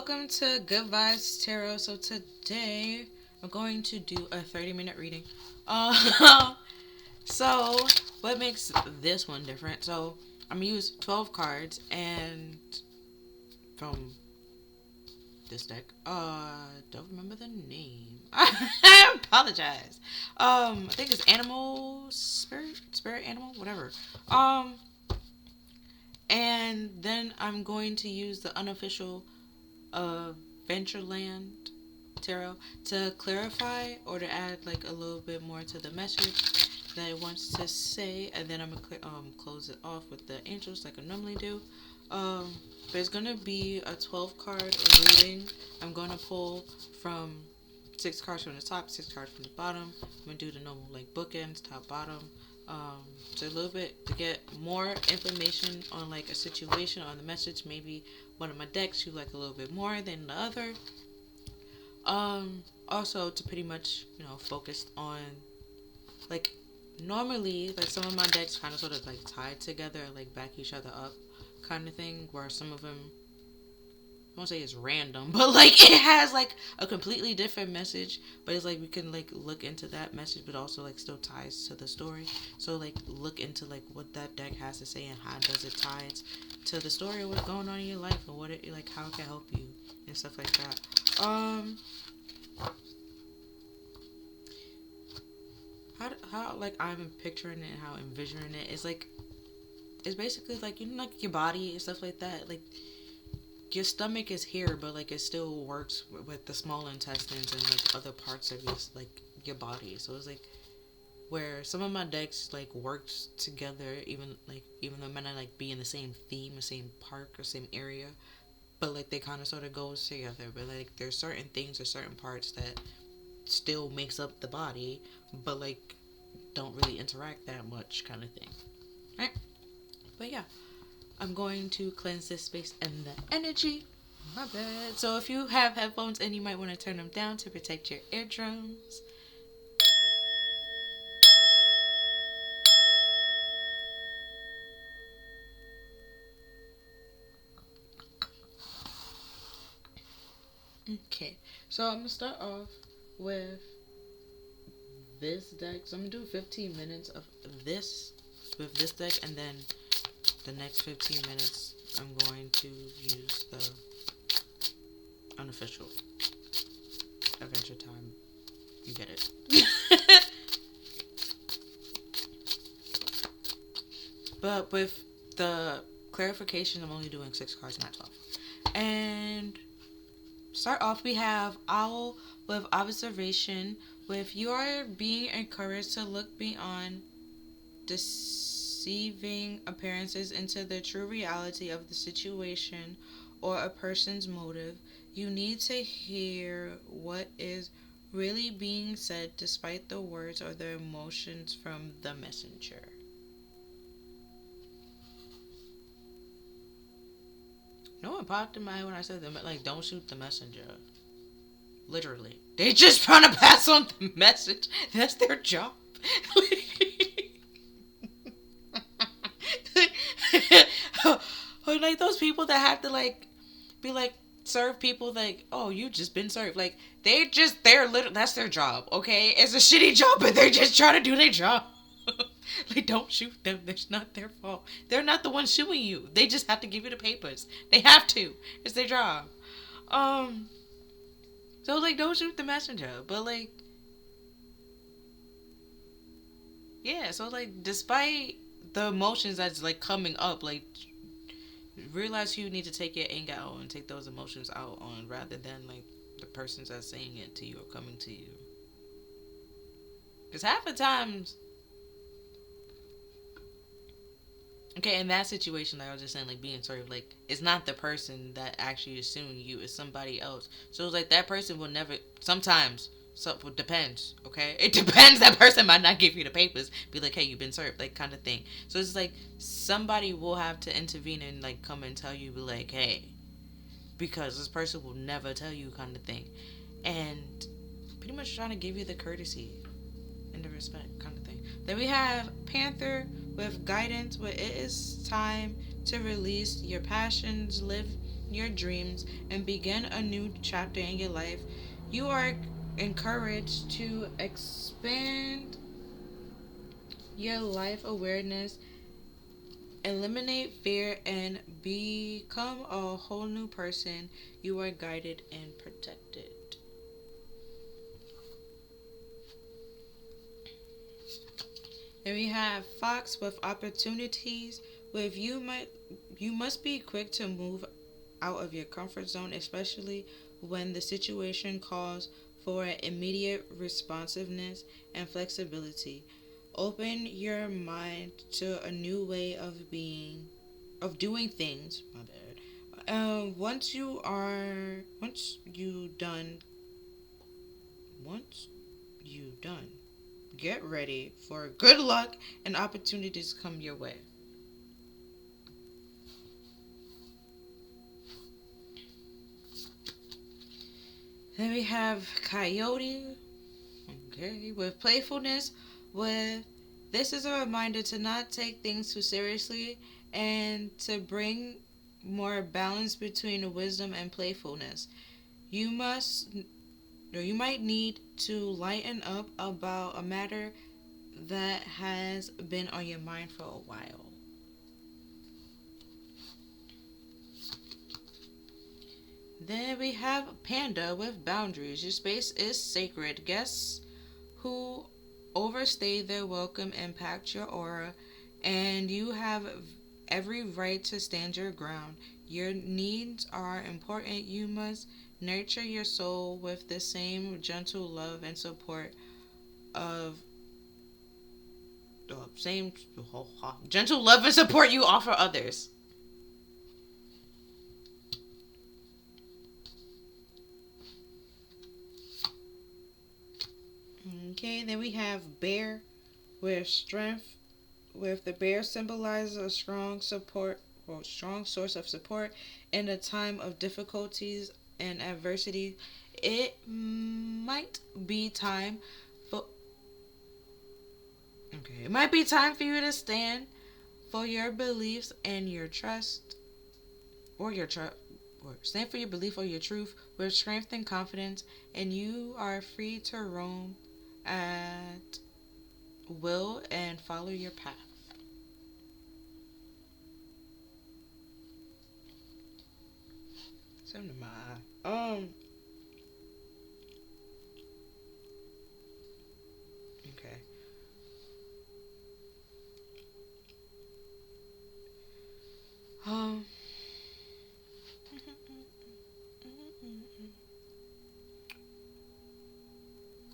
welcome to Good Vibes Tarot. So today I'm going to do a 30-minute reading. So what makes this one different? So I'm gonna use 12 cards and from this deck. Don't remember the name. I apologize. I think it's Animal Spirit Animal, whatever. And then I'm going to use the unofficial Ventureland Tarot to clarify or to add like a little bit more to the message that it wants to say, and then I'm gonna close it off with the angels like I normally do. But it's gonna be a 12 card reading. I'm gonna pull from 6 cards from the top, 6 cards from the bottom. I'm gonna do the normal like bookends, top, bottom. So a little bit to get more information on like a situation on the message. Maybe one of my decks you like a little bit more than the other. Also to pretty much, focus on like normally like some of my decks kind of sort of like tied together and like back each other up kind of thing, where some of them I won't say it's random, but like it has like a completely different message, but it's like we can like look into that message but also like still ties to the story. So like look into like what that deck has to say and how does it tie to the story of what's going on in your life and what it like how it can help you and stuff like that. How like I'm picturing it and how I'm envisioning it is like it's basically like like your body and stuff like that. Like your stomach is here, but like it still works with the small intestines and like other parts of your body. So it's like where some of my decks like works together, even though it might not like be in the same theme, the same park or same area, but like they kind of sort of goes together. But like there's certain things or certain parts that still makes up the body, but like don't really interact that much, kind of thing, right? But yeah. I'm going to cleanse this space and the energy. My bad. So if you have headphones in, you might want to turn them down to protect your eardrums. Okay, so I'm going to start off with this deck. So I'm going to do 15 minutes of this with this deck, and then the next 15 minutes I'm going to use the unofficial Adventure Time. You get it. But with the clarification, I'm only doing 6 cards, not 12. And start off, we have Owl with observation. With you are being encouraged to look beyond deceiving appearances into the true reality of the situation or a person's motive. You need to hear what is really being said despite the words or the emotions from the messenger. No one popped in my head when I said that, like, don't shoot the messenger. Literally. They just trying to pass on the message. That's their job. Or like those people that have to like be like serve people like, oh, you just been served. Like they're little, that's their job, okay? It's a shitty job, but they're just trying to do their job. Like, don't shoot them. It's not their fault. They're not the ones shooting you. They just have to give you the papers. They have to. It's their job. So like don't shoot the messenger. But like yeah, so like despite the emotions that's like coming up, like realize you need to take your anger out and take those emotions out on rather than like the persons that's saying it to you or coming to you. Because half the times, okay, in that situation, like I was just saying, like being served, like it's not the person that actually is suing you, it's somebody else. So it's like that person will never. Sometimes, so it depends. Okay, it depends. That person might not give you the papers. Be like, hey, you've been served, like kind of thing. So it's like somebody will have to intervene and like come and tell you, be like, hey, because this person will never tell you, kind of thing, and pretty much trying to give you the courtesy and the respect, kind of thing. Then we have Panther with guidance, where it is time to release your passions, live your dreams and begin a new chapter in your life. You are encouraged to expand your life awareness, eliminate fear, and become a whole new person. You are guided and protected. And we have Fox with opportunities. With you must be quick to move out of your comfort zone, especially when the situation calls for immediate responsiveness and flexibility. Open your mind to a new way of doing things. My bad. Once you done, get ready for good luck and opportunities come your way. Then we have Coyote. Okay, with playfulness, with this is a reminder to not take things too seriously and to bring more balance between wisdom and playfulness. You must or you might need to lighten up about a matter that has been on your mind for a while. Then we have Panda with boundaries. Your space is sacred. Guests who overstay their welcome impact your aura, and you have every right to stand your ground. Your needs are important. You must nurture your soul with the same gentle love and support of same gentle love and support you offer others. Okay, then we have Bear with strength. With the bear symbolizes a strong source of support in a time of difficulties and adversity. It might be time for it might be time for you to stand for your beliefs and your trust or your trust or stand for your belief or your truth with strength and confidence, and you are free to roam at will and follow your path. Something to my eye. Okay. Um.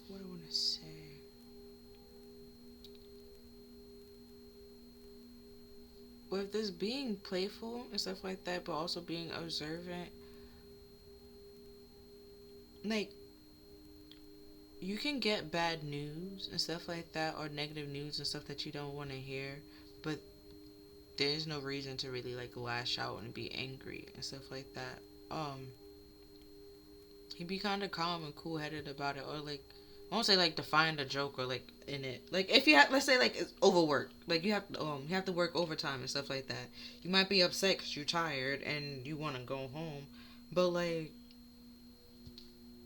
What do I want to say? With this being playful and stuff like that, but also being observant, like you can get bad news and stuff like that, or negative news and stuff that you don't want to hear, but there's no reason to really like lash out and be angry and stuff like that. He'd be kind of calm and cool headed about it, or like I won't say like to find a joke or like in it. Like if you have, let's say like it's overwork, like you have to work overtime and stuff like that. You might be upset because you're tired and you want to go home, but like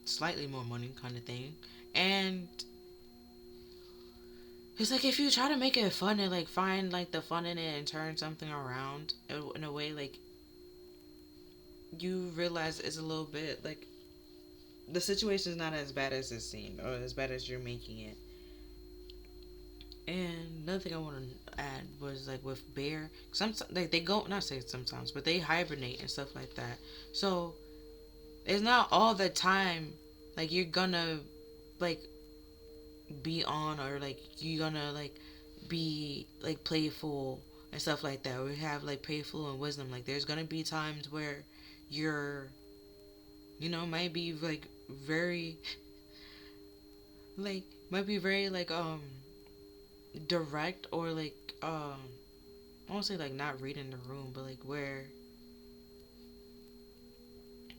slightly more money kind of thing. And it's like if you try to make it fun and like find like the fun in it and turn something around in a way like you realize it's a little bit like the situation is not as bad as it seemed or as bad as you're making it. And another thing I want to add was like with bear, sometimes like they go not say sometimes, but they hibernate and stuff like that. So it's not all the time like you're gonna like be on or like you're gonna like be like playful and stuff like that. We have like playful and wisdom. Like there's gonna be times where you're might be like very might be very direct or like I won't say like not reading the room, but like where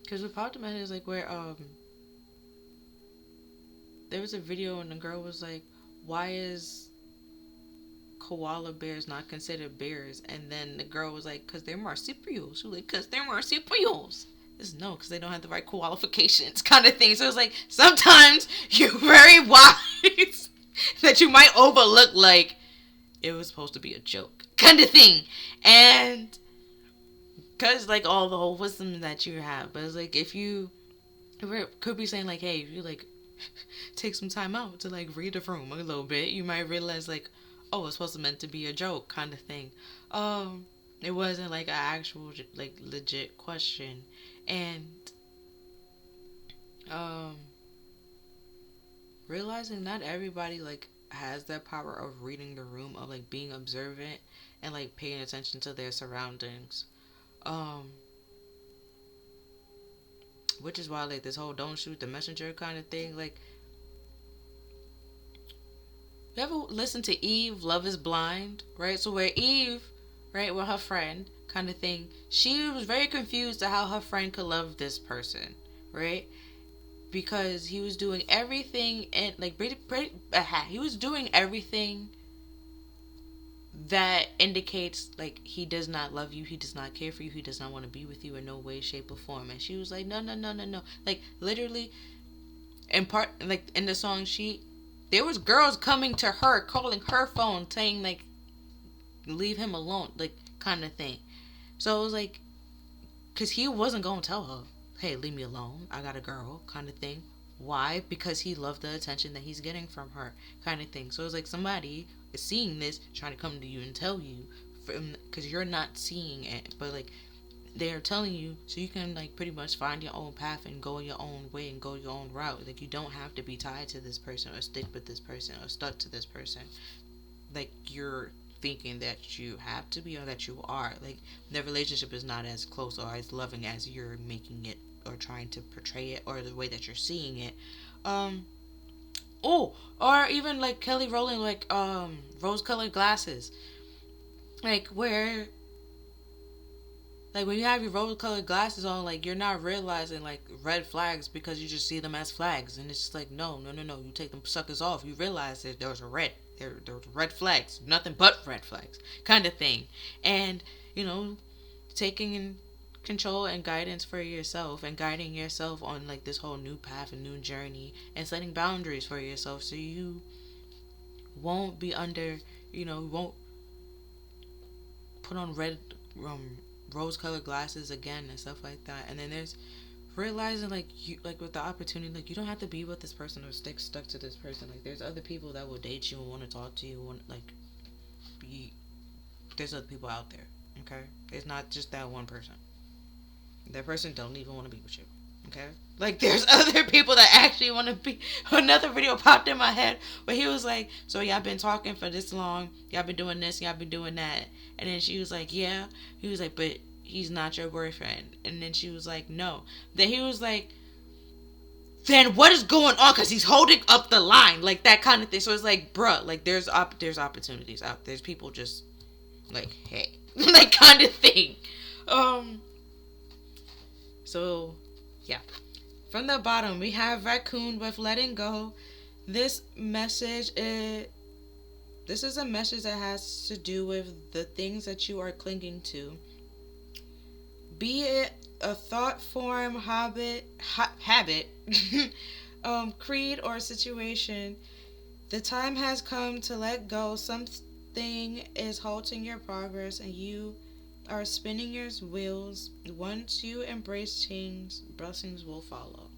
because with Optimus is like where there was a video and the girl was like, why is koala bears not considered bears? And then the girl was like, because they're marsupials. She was like, because they're marsupials. It's no, because they don't have the right qualifications, kind of thing. So it's like, sometimes you're very wise that you might overlook, like, it was supposed to be a joke, kind of thing. And because, like, all the whole wisdom that you have. But it's like, if you could be saying, like, hey, if you, like, take some time out to, like, read the room a little bit, you might realize, like, oh, it's supposed to meant to be a joke, kind of thing. It wasn't, like, an actual, like, legit question. And, realizing not everybody, like, has that power of reading the room, of, like, being observant and, like, paying attention to their surroundings. Which is why, like, this whole don't shoot the messenger kind of thing, like, you ever listen to Eve, Love is Blind, right? So where Eve, right, with her friend, kind of thing, she was very confused to how her friend could love this person, right? Because he was doing everything, and, like, he was doing everything that indicates, like, he does not love you, he does not care for you, he does not want to be with you in no way, shape, or form. And she was like, no, no, no, no, no. Like, literally, in part, like, in the song, there was girls coming to her, calling her phone, saying, like, leave him alone, like, kind of thing. So it was like, because he wasn't going to tell her, hey, leave me alone, I got a girl, kind of thing. Why? Because he loved the attention that he's getting from her, kind of thing. So it's like somebody is seeing this, trying to come to you and tell you, because you're not seeing it, but, like, they're telling you so you can, like, pretty much find your own path and go your own way and go your own route. Like, you don't have to be tied to this person or stick with this person or stuck to this person, like, you're thinking that you have to be or that you are. Like, the relationship is not as close or as loving as you're making it or trying to portray it, or the way that you're seeing it. Or even, like, Kelly Rowland, like, rose-colored glasses, like, where, like, when you have your rose-colored glasses on, like, you're not realizing, like, red flags because you just see them as flags. And it's just like, no. You take them suckers off. You realize that there was red flags. Nothing but red flags. Kind of thing. And, taking in control and guidance for yourself and guiding yourself on, like, this whole new path and new journey and setting boundaries for yourself so you won't be under, won't put on rose-colored glasses again and stuff like that. And then there's realizing, like, you, like, with the opportunity, like, you don't have to be with this person or stuck to this person. Like, there's other people that will date you and want to talk to you, there's other people out there, okay? It's not just that one person. That person don't even want to be with you, okay? Like, there's other people that actually want to be. Another video popped in my head where he was like, so y'all been talking for this long, y'all been doing this, y'all been doing that. And then she was like, yeah. He was like, but he's not your boyfriend. And then she was like, no. Then he was like, then what is going on? Because he's holding up the line, like, that kind of thing. So it's like, bruh, like, there's opportunities out. There's people just, like, hey, like, kind of thing. So, yeah. From the bottom, we have Raccoon with Letting Go. This is a message that has to do with the things that you are clinging to. Be it a thought form, habit, creed, or situation. The time has come to let go. Something is halting your progress and you are spinning your wheels. Once you embrace change, blessings will follow.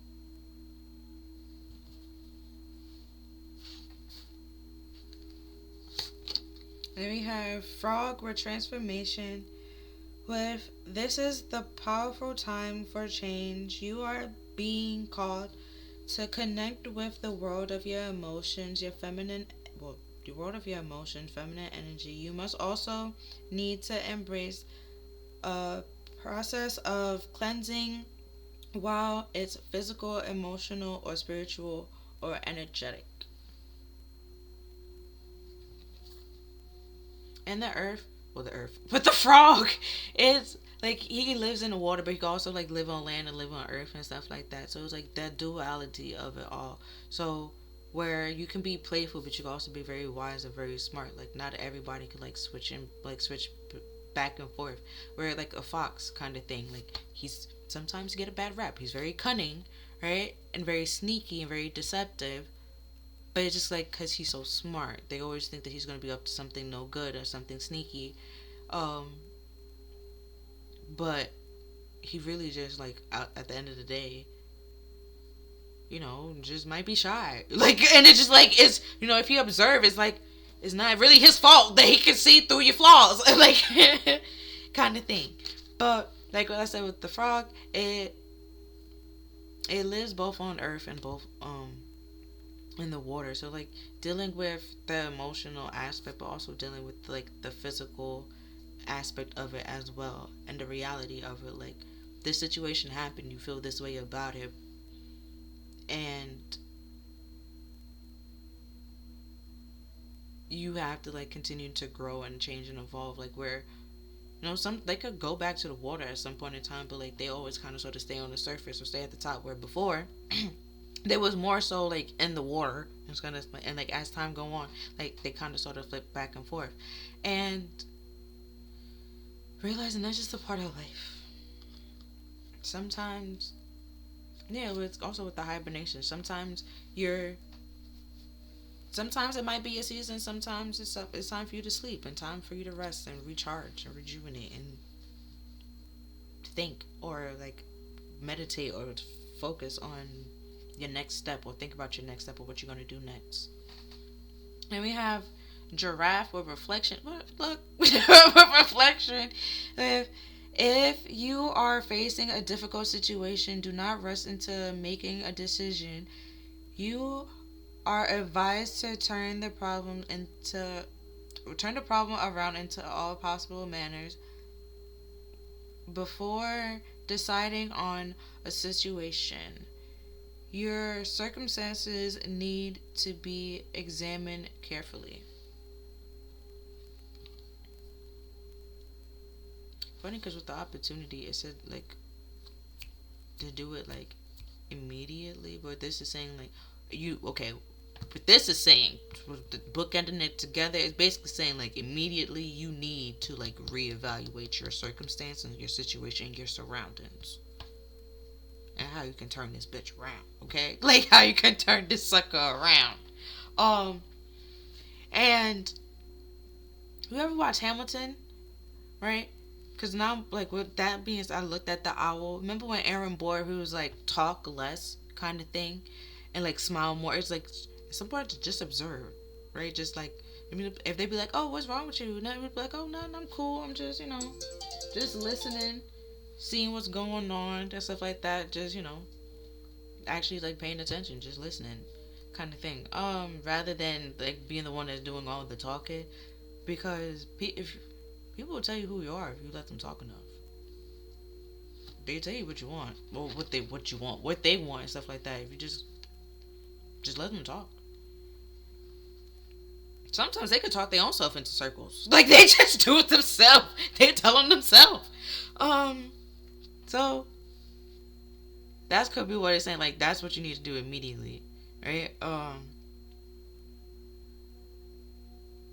Then we have Frog with Transformation. With this is the powerful time for change. You are being called to connect with the world of your emotions, the world of your emotions, feminine energy. You must also need to embrace a process of cleansing, while it's physical, emotional, or spiritual, or energetic. And but the frog is like, he lives in the water, but he can also, like, live on land and live on earth and stuff like that. So it's like that duality of it all. So where you can be playful, but you can also be very wise and very smart. Like not everybody can like switch back and forth. Where like a fox kind of thing. Like he's sometimes get a bad rap. He's very cunning, right, and very sneaky and very deceptive. But it's just like because he's so smart, they always think that he's gonna be up to something no good or something sneaky. Um, but he really just like at the end of the day, just might be shy. Like, and it's just like it's if you observe, it's like it's not really his fault that he can see through your flaws, like kind of thing. But like what I said with the frog, it lives both on Earth and both in the water. So like dealing with the emotional aspect, but also dealing with like the physical aspect of it as well, and the reality of it. Like this situation happened, you feel this way about it, and you have to like continue to grow and change and evolve. Like where some they could go back to the water at some point in time, but like they always kind of sort of stay on the surface or stay at the top. Where before there was more so like in the water. It's gonna and like as time go on, like they kind of sort of flip back and forth, and realizing that's just a part of life. Sometimes, yeah, it's also with the hibernation. Sometimes it might be a season. Sometimes it's time for you to sleep and time for you to rest and recharge and rejuvenate and think or like meditate or focus on your next step or think about your next step or what you're going to do next. And we have giraffe with reflection. Look, with reflection. If you are facing a difficult situation, do not rush into making a decision. You are advised to turn the problem around into all possible manners before deciding on a situation. Your circumstances need to be examined carefully. Funny because with the opportunity, it said like to do it like immediately, but this is saying like but this is saying with the book ending it together, it's basically saying like immediately you need to like reevaluate your circumstance and your situation and your surroundings. And how you can turn this bitch around, okay? Like how you can turn this sucker around. And you ever watch Hamilton, right? Because now, like with that being said, I looked at the owl. Remember when Aaron Boyd, who was like talk less kind of thing, and like smile more? It's like it's important to just observe, right? Just like if they be like, "Oh, what's wrong with you?" And then we'd be like, "Oh, nothing. I'm cool. I'm just just listening." Seeing what's going on and stuff like that, just actually like paying attention, just listening kind of thing, rather than like being the one that's doing all the talking, because if people will tell you who you are if you let them talk enough. They tell you what you want, or what they want and stuff like that. If you just let them talk. Sometimes they could talk their own self into circles, like they just do it themselves. They tell them themselves. So that could be what it's saying. Like that's what you need to do immediately, right?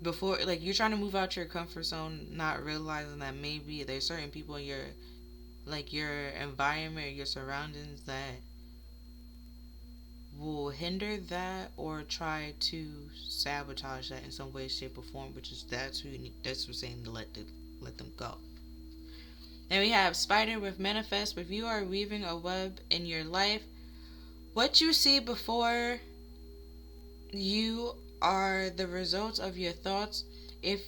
Before like you're trying to move out your comfort zone, not realizing that maybe there's certain people in your environment or your surroundings that will hinder that or try to sabotage that in some way, shape, or form. Which is that's who you need. That's what we're saying to let them go. And we have spider with manifest. If you are weaving a web in your life, what you see before you are the results of your thoughts. If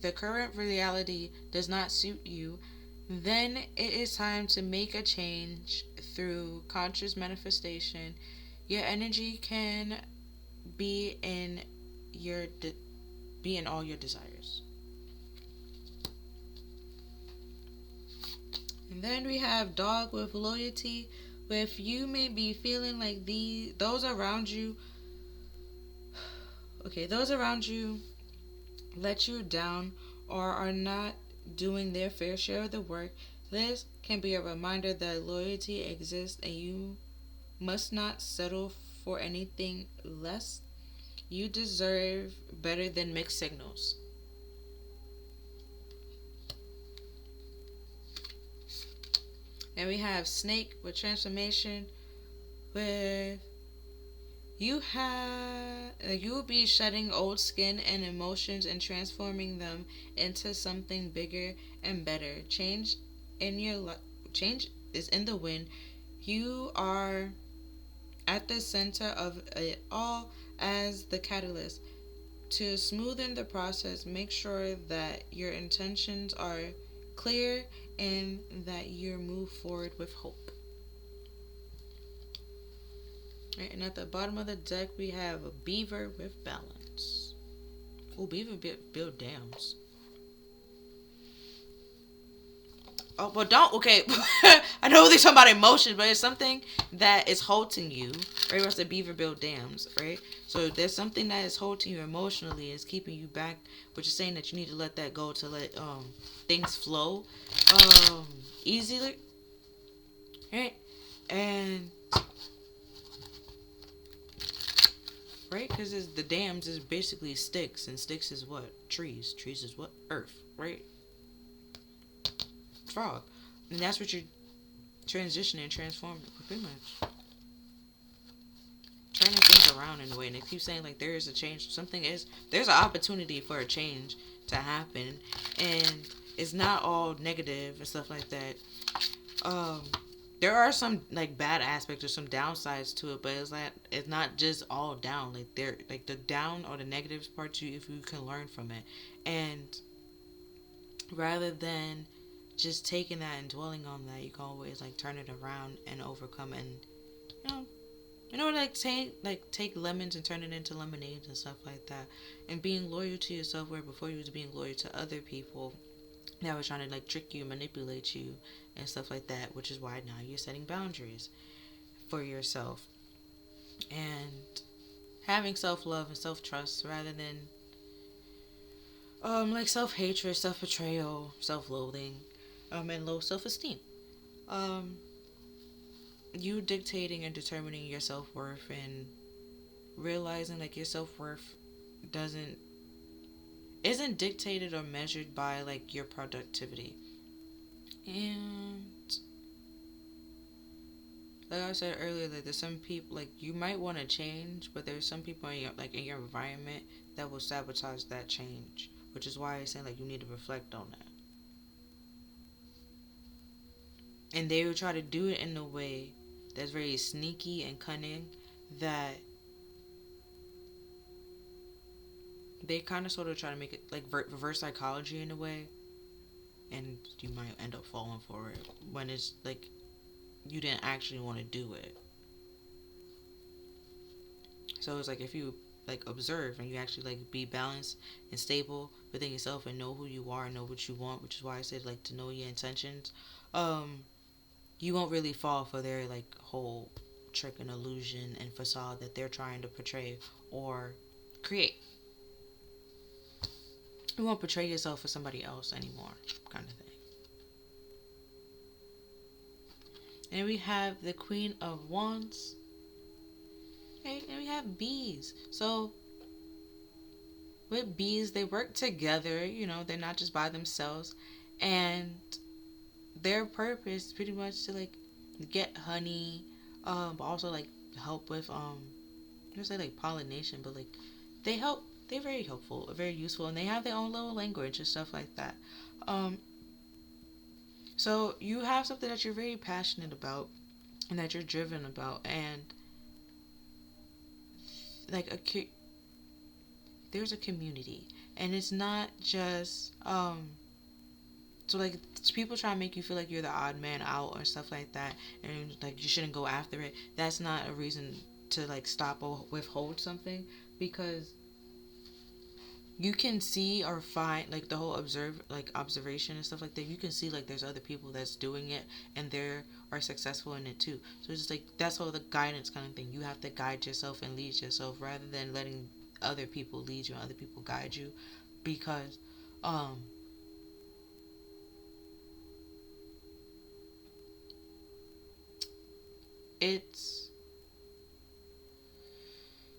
the current reality does not suit you, then it is time to make a change through conscious manifestation. Your energy can be in all your desires. And then we have dog with loyalty. If you may be feeling like those around you let you down or are not doing their fair share of the work, this can be a reminder that loyalty exists and you must not settle for anything less. You deserve better than mixed signals. And we have snake with transformation. With you will be shedding old skin and emotions and transforming them into something bigger and better. Change is in the wind. You are at the center of it all as the catalyst. To smoothen the process, make sure that your intentions are clear and that you move forward with hope. Right, and at the bottom of the deck, we have a beaver with balance. Oh, beaver build dams. Oh, well, don't. Okay, I know they're talking about emotions, but it's something that is halting you, right? What's the beaver build dams, right? So there's something that is halting you emotionally, is keeping you back, which is saying that you need to let that go to let things flow easily, right? And right, because the dams is basically sticks, and sticks is what? Trees is what? Earth, right? Frog, and that's what you're transitioning, transforming, pretty much turning things around in a way. And they keep saying like there is a change, there's an opportunity for a change to happen, and it's not all negative and stuff like that. There are some like bad aspects or some downsides to it, but it's not just all down. Like there, like the down or the negative parts, if you can learn from it, and rather than just taking that and dwelling on that, you can always like turn it around and overcome, and you know take lemons and turn it into lemonades and stuff like that, and being loyal to yourself where before you was being loyal to other people that were trying to like trick you, manipulate you, and stuff like that. Which is why now you're setting boundaries for yourself and having self-love and self-trust rather than like self-hatred, self-betrayal, self-loathing, and low self-esteem. um you dictating and determining your self-worth and realizing like your self-worth doesn't isn't dictated or measured by like your productivity. And like I said earlier, like there's some people like you might want to change, but there's some people in your environment that will sabotage that change, which is why I say like you need to reflect on that. And they will try to do it in a way that's very sneaky and cunning, that they kind of sort of try to make it like reverse psychology in a way, and you might end up falling for it when it's like you didn't actually want to do it. So it's like if you like observe and you actually like be balanced and stable within yourself and know who you are and know what you want, which is why I said like to know your intentions, um, you won't really fall for their like whole trick and illusion and facade that they're trying to portray or create. You won't portray yourself for somebody else anymore, kind of thing. And we have the Queen of Wands. Okay, and we have bees. So with bees, they work together. They're not just by themselves, and their purpose is pretty much to like get honey, but also like help with I don't say like pollination, but like they help. They're very helpful, very useful, and they have their own little language and stuff like that. Um, so you have something that you're very passionate about and that you're driven about, and like there's a community, and it's not just so like people try to make you feel like you're the odd man out or stuff like that, and like you shouldn't go after it. That's not a reason to like stop or withhold something, because you can see or find like the whole observation and stuff like that. You can see like there's other people that's doing it and they are successful in it too. So it's just like that's all the guidance kind of thing. You have to guide yourself and lead yourself rather than letting other people lead you and other people guide you, because um it's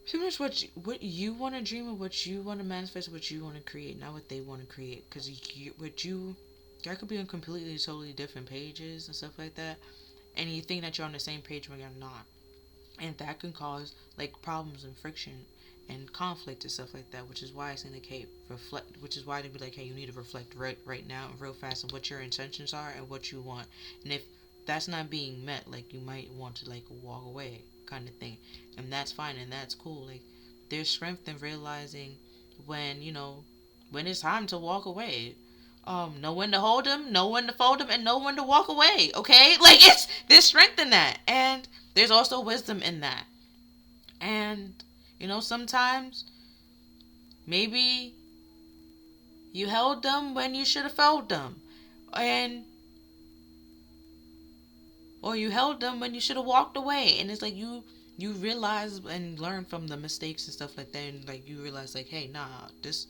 pretty much what you want to dream of, what you want to manifest, what you want to create, not what they want to create. Because y'all could be on completely, totally different pages and stuff like that, and you think that you're on the same page when you're not, and that can cause like problems and friction and conflict and stuff like that. Which is why I say like, hey, reflect. Which is why they'd be like, hey, you need to reflect right now, real fast, on what your intentions are and what you want, and if that's not being met, like you might want to like walk away, kind of thing, and that's fine and that's cool. Like there's strength in realizing when when it's time to walk away. Know when to hold them, know when to fold them, and know when to walk away. Okay, like there's strength in that, and there's also wisdom in that. And sometimes maybe you held them when you should have folded them, and or you held them when you should have walked away. And it's like you realize and learn from the mistakes and stuff like that, and like you realize like, hey, nah, this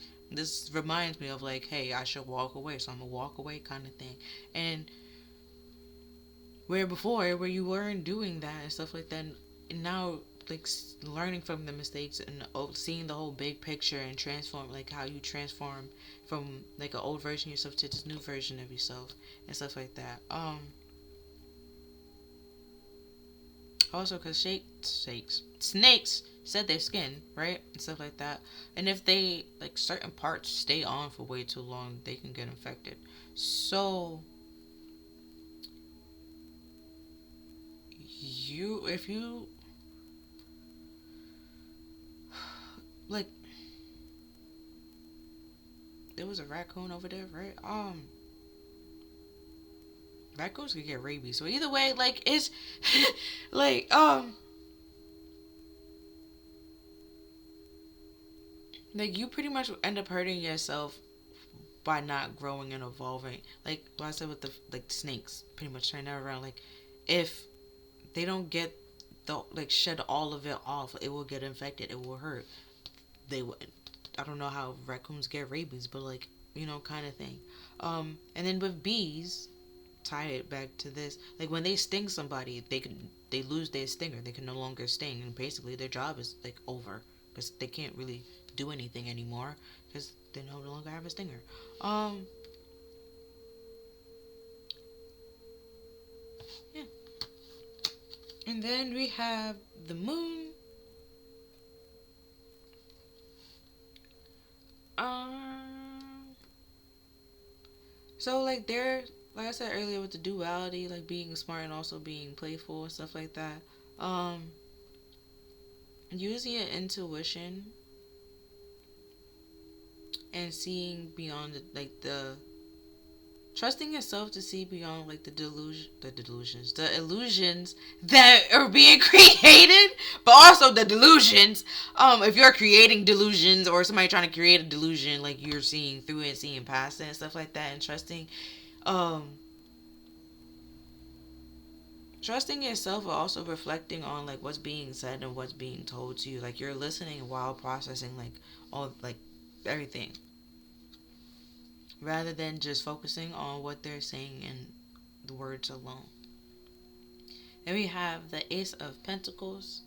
reminds me of like, hey, I should walk away, so I'm gonna walk away, kind of thing. And where before, where you weren't doing that and stuff like that, and now like learning from the mistakes and seeing the whole big picture and transform, like how you transform from like an old version of yourself to this new version of yourself and stuff like that. Also, because snakes shed their skin, right, and stuff like that, and if they like certain parts stay on for way too long, they can get infected. So if you like, there was a raccoon over there, right? Raccoons can get rabies. So either way, like it's like like you pretty much end up hurting yourself by not growing and evolving. Like what I said with the like snakes, pretty much turn that around. Like if they don't get the like shed all of it off, it will get infected. It will hurt. They will. I don't know how raccoons get rabies, but like kind of thing. And then with bees, tie it back to this. Like when they sting somebody, they lose their stinger. They can no longer sting, and basically their job is like over because they can't really do anything anymore because they no longer have a stinger. Yeah. And then we have the moon. So like like I said earlier with the duality, like being smart and also being playful and stuff like that. Using your intuition and seeing beyond the trusting yourself to see beyond like the illusions that are being created, but also the delusions. If you're creating delusions or somebody trying to create a delusion, like you're seeing through it, seeing past it and stuff like that, and trusting yourself, but also reflecting on like what's being said and what's being told to you. Like you're listening while processing like all like everything, rather than just focusing on what they're saying and the words alone. Then we have the Ace of Pentacles.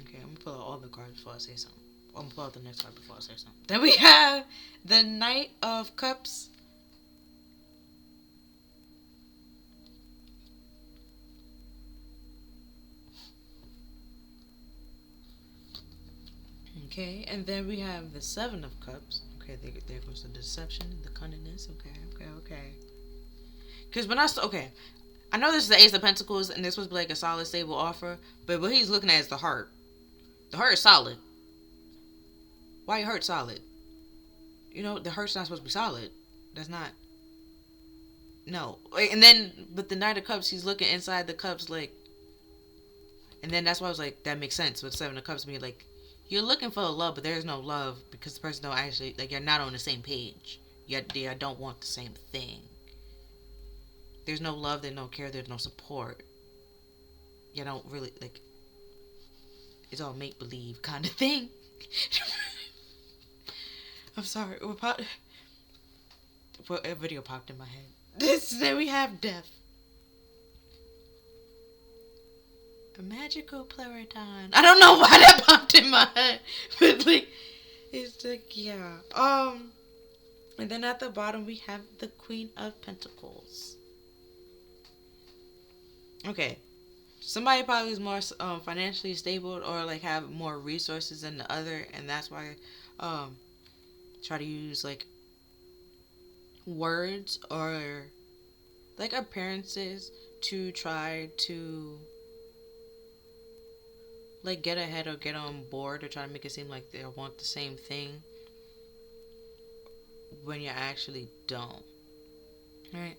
Okay, I'm gonna pull out all the cards before I say something. I'm gonna pull out the next card before I say something. Then we have the Knight of Cups. Okay, and then we have the Seven of Cups. Okay, there goes the deception, the cunningness. Okay. Because when I know this is the Ace of Pentacles, and this was like a solid, stable offer, but what he's looking at is the heart. The heart is solid. Why your heart solid? The heart's not supposed to be solid. That's not. No. And then, with the Knight of Cups, he's looking inside the cups, like, and then that's why I was like, that makes sense with Seven of Cups being like, you're looking for love, but there's no love because the person don't actually, like, you're not on the same page. Yet they don't want the same thing. There's no love, there's no care, there's no support. You don't really, like, it's all make-believe kind of thing. I'm sorry. a video popped in my head. Then we have death. A magical Pleuroton. I don't know why that popped in my head, but like, it's like, yeah. And then at the bottom we have the Queen of Pentacles. Okay, somebody probably is more financially stable or like have more resources than the other, and that's why try to use like words or like appearances to try to like get ahead or get on board or try to make it seem like they want the same thing when you actually don't. Right?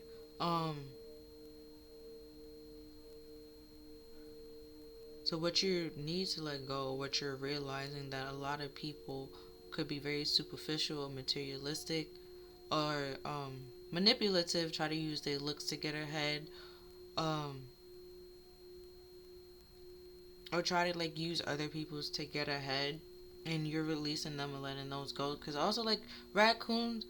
So what you need to let go, what you're realizing that a lot of people could be very superficial, materialistic, or manipulative, try to use their looks to get ahead, or try to like use other people's to get ahead, and you're releasing them and letting those go. Because also like raccoons,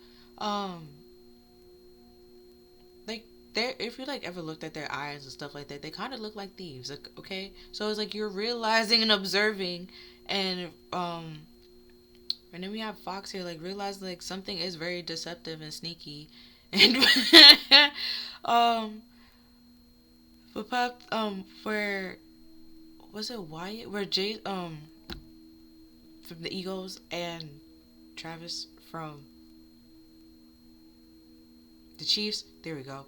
like they, if you like ever looked at their eyes and stuff like that, they kind of look like thieves. Like, okay, so it's like you're realizing and observing, and then we have Fox here, like realize like something is very deceptive and sneaky, and for pop for was it Wyatt where Jay from the Eagles and Travis from the Chiefs. There we go.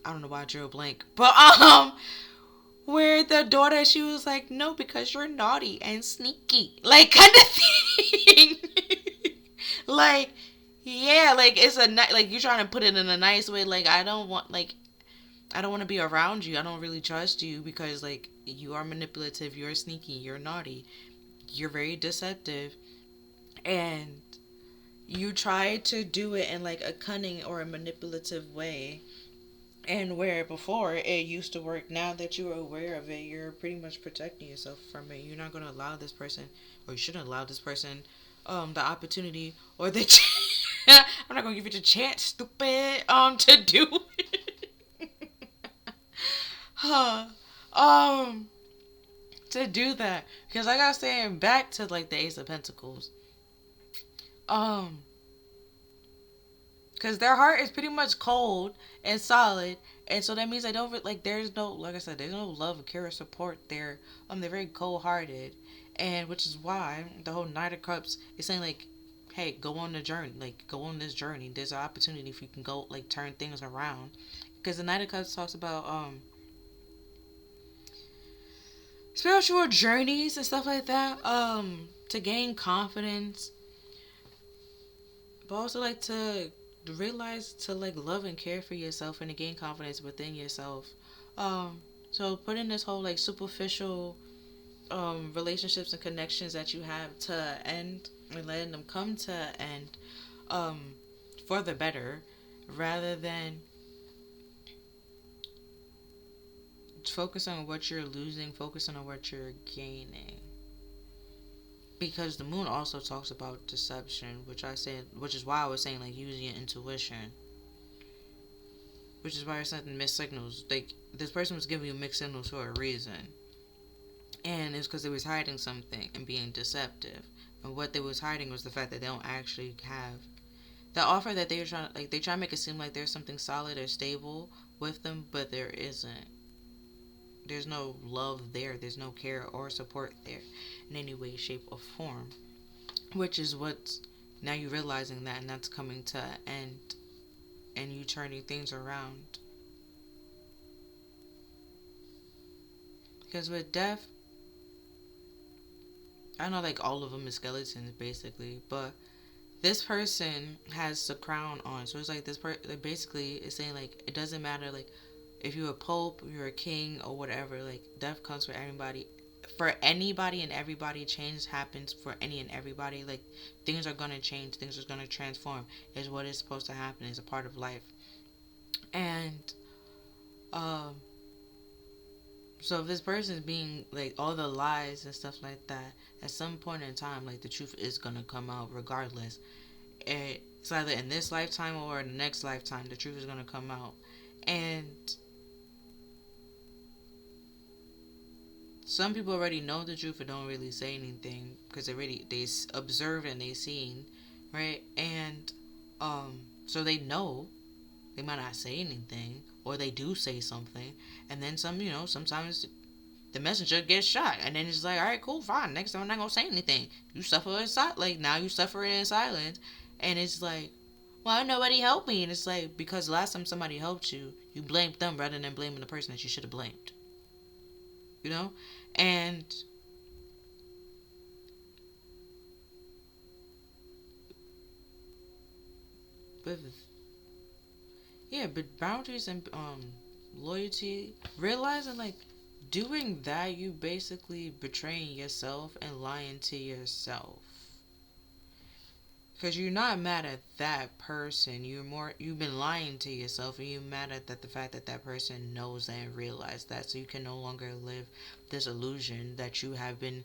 I don't know why I drew a blank, but where the daughter, she was like, no, because you're naughty and sneaky, like kind of thing. Like, yeah, like it's like you're trying to put it in a nice way. Like I don't want to be around you. I don't really trust you because like you are manipulative, you're sneaky, you're naughty, you're very deceptive, and you try to do it in like a cunning or a manipulative way. And where before it used to work, now that you're aware of it, you're pretty much protecting yourself from it. You're not going to allow this person, or you shouldn't allow this person, the opportunity or the I'm not going to give you the chance, stupid, to do it. Huh. To do that. Because like I was saying, back to like the Ace of Pentacles. Because their heart is pretty much cold and solid, and so that means they don't like. There's no, like I said, there's no love, care, or support there. They're very cold-hearted, and which is why the whole Knight of Cups is saying like, hey, go on the journey, like go on this journey. There's an opportunity if you can go like turn things around, because the Knight of Cups talks about spiritual journeys and stuff like that, to gain confidence, but also like to realize to like love and care for yourself and to gain confidence within yourself. So putting this whole like superficial relationships and connections that you have to end and letting them come to end for the better, rather than focusing on what you're losing, focusing on what you're gaining. Because the moon also talks about deception, which is why I was saying like using your intuition. Which is why I sent mixed signals. Like this person was giving you mixed signals for a reason, and it's because they was hiding something and being deceptive. And what they was hiding was the fact that they don't actually have the offer that they were trying. Like they try to make it seem like there's something solid or stable with them, but there isn't. There's no love there. There's no care or support there in any way, shape, or form. Which is what's now you realizing that, and that's coming to an end, and you turning things around. Because with death, I know like all of them is skeletons basically, but this person has the crown on, so it's like this like basically is saying like it doesn't matter like if you're a pope, you're a king, or whatever, like death comes for anybody. For anybody and everybody, change happens for any and everybody. Like things are gonna change, things are gonna transform. Is what is supposed to happen. Is a part of life. And so if this person is being like all the lies and stuff like that, at some point in time, like the truth is gonna come out regardless. It's either in this lifetime or in the next lifetime the truth is going to come out. And some people already know the truth but don't really say anything because they observe and they seen, right? And so they know. They might not say anything, or they do say something, and then sometimes the messenger gets shot, and then it's like, all right, cool, fine. Next time I'm not gonna say anything. You suffer in silence. Like, now you suffer in silence, and it's like, well, nobody helped me, and it's like, because last time somebody helped you, you blamed them rather than blaming the person that you should have blamed. You know, and but yeah, but boundaries and loyalty, realizing like doing that, you basically betraying yourself and lying to yourself. Because you're not mad at that person. You've been lying to yourself, and you're mad at that the fact that that person knows that and realized that, so you can no longer live this illusion that you have been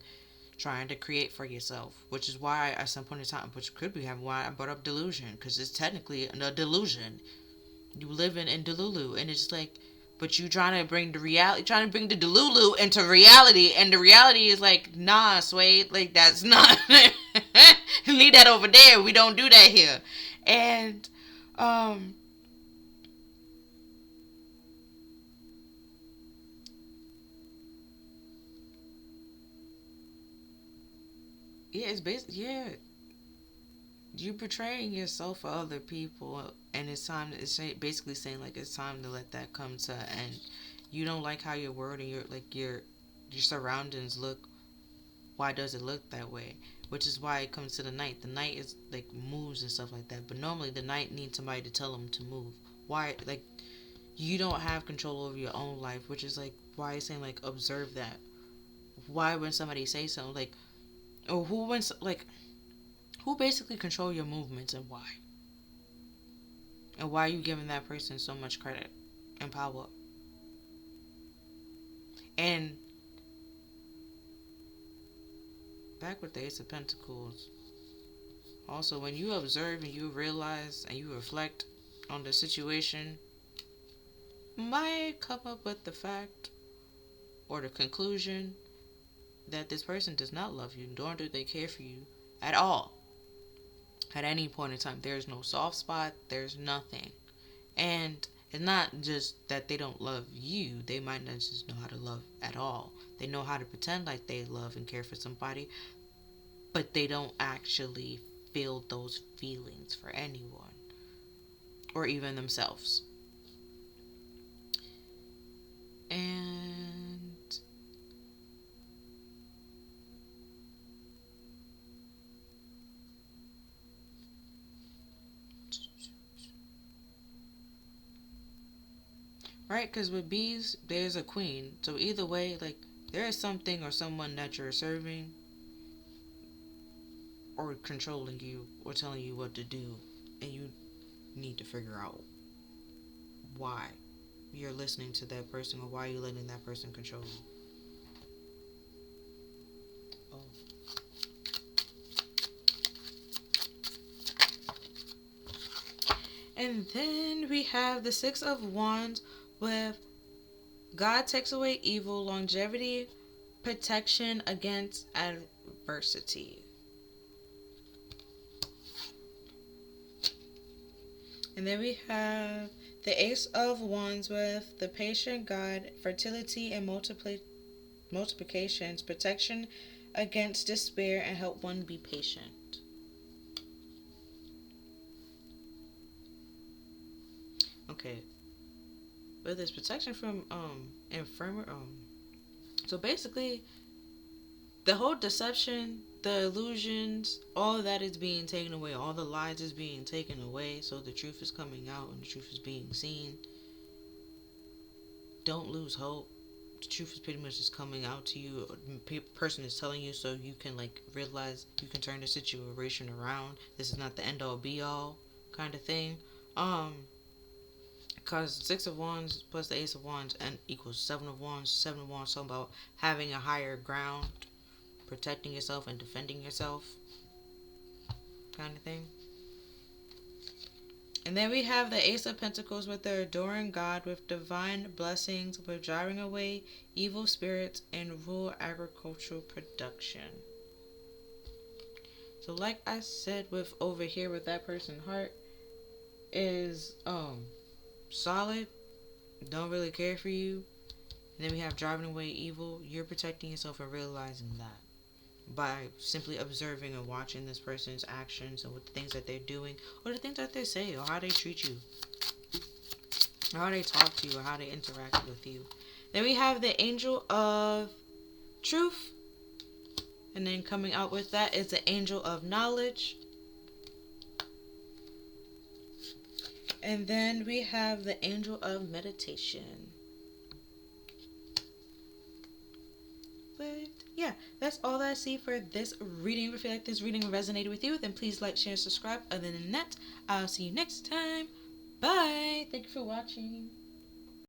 trying to create for yourself. Which is why at some point in time, which could be why I brought up delusion, because it's technically a delusion. You living in Delulu, and it's like, but you trying to bring the reality, trying to bring the Delulu into reality, and the reality is like, nah, Sway, like that's not. Leave that over there. We don't do that here. And yeah, it's basically, yeah, you betraying yourself for other people, and it's time. It's basically saying like it's time to let that come to an end. You don't like how your world and your surroundings look. Why does it look that way? Which is why it comes to the night. The night is like moves and stuff like that. But normally the night needs somebody to tell them to move. Why? Like, you don't have control over your own life, which is like why it's saying like observe that. Why when somebody says something like, or who basically control your movements and why? And why are you giving that person so much credit and power? And back with the Ace of Pentacles. Also, when you observe and you realize and you reflect on the situation, might come up with the fact or the conclusion that this person does not love you, nor do they care for you at all. At any point in time, there's no soft spot, there's nothing. And it's not just that they don't love you, they might not just know how to love at all. They know how to pretend like they love and care for somebody, but they don't actually feel those feelings for anyone or even themselves. And right, because with bees, there's a queen. So either way, like, there is something or someone that you're serving or controlling you or telling you what to do, and you need to figure out why you're listening to that person or why you're letting that person control you. Oh. And then we have the Six of Wands with God takes away evil, longevity, protection against adversity. And then we have the Ace of Wands with the patient God, fertility and multiplications, protection against despair, and help one be patient. Okay. But there's protection from infirmary. So basically, the whole deception, the illusions, all of that is being taken away. All the lies is being taken away. So the truth is coming out and the truth is being seen. Don't lose hope. The truth is pretty much just coming out to you. A person is telling you so you can like realize you can turn the situation around. This is not the end all be all kind of thing. Because Six of Wands plus the Ace of Wands and equals Seven of Wands. Seven of Wands talking about having a higher ground, protecting yourself and defending yourself, kind of thing. And then we have the Ace of Pentacles with the adoring God with divine blessings, with driving away evil spirits and rural agricultural production. So like I said, with over here with that person's heart is solid, don't really care for you. And then we have driving away evil. You're protecting yourself and realizing that by simply observing and watching this person's actions and with the things that they're doing, or the things that they say, or how they treat you, or how they talk to you, or how they interact with you. Then we have the Angel of Truth. And then coming out with that is the Angel of Knowledge. And then we have the Angel of Meditation. But yeah, that's all that I see for this reading. If you feel like this reading resonated with you, then please like, share, subscribe. Other than that, I'll see you next time. Bye. Thank you for watching.